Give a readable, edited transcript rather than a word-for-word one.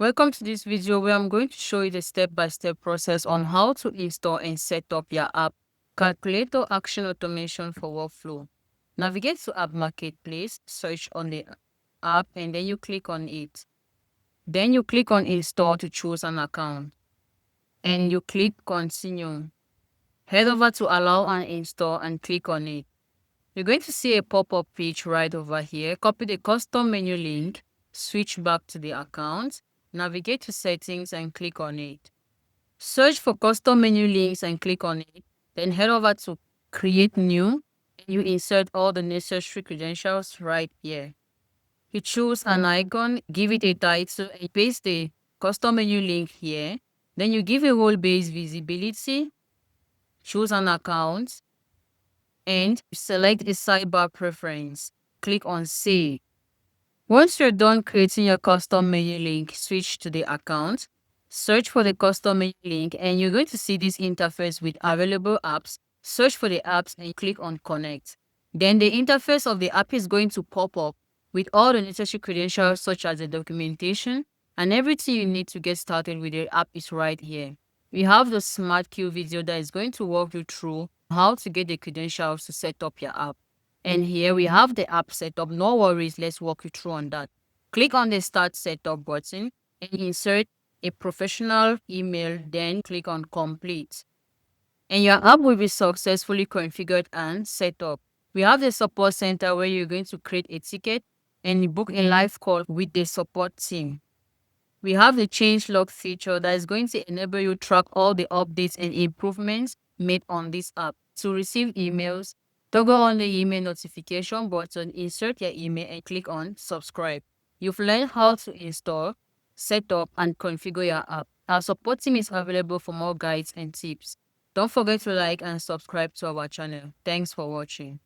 Welcome to this video where I'm going to show you the step-by-step process on how to install and set up your app calculator action automation for workflow. Navigate to App Marketplace, search on the app, and then you click on it. Then you click on Install to choose an account, and you click Continue. Head over to Allow and Install and click on it. You're going to see a pop-up page right over here. Copy the custom menu link, switch back to the account, navigate to Settings and click on it. Search for custom menu links and click on it. Then head over to Create New and you insert all the necessary credentials right here. You choose an icon, give it a title, and paste the custom menu link here. Then you give a role-based visibility, choose an account, and select a sidebar preference. Click on Save. Once you're done creating your custom menu link, switch to the account, search for the custom menu link, and you're going to see this interface with available apps. Search for the apps and click on Connect. Then the interface of the app is going to pop up with all the necessary credentials such as the documentation and everything you need to get started with the app is right here. We have the Smart Queue video that is going to walk you through how to get the credentials to set up your app. And here we have the app setup. No worries, let's walk you through on that. Click on the Start Setup button and insert a professional email, then click on Complete. And your app will be successfully configured and set up. We have the support center where you're going to create a ticket and book a live call with the support team. We have the change log feature that is going to enable you to track all the updates and improvements made on this app. To receive emails, toggle on the email notification button, insert your email and click on subscribe. You've learned how to install, set up and configure your app. Our support team is available for more guides and tips. Don't forget to like and subscribe to our channel. Thanks for watching.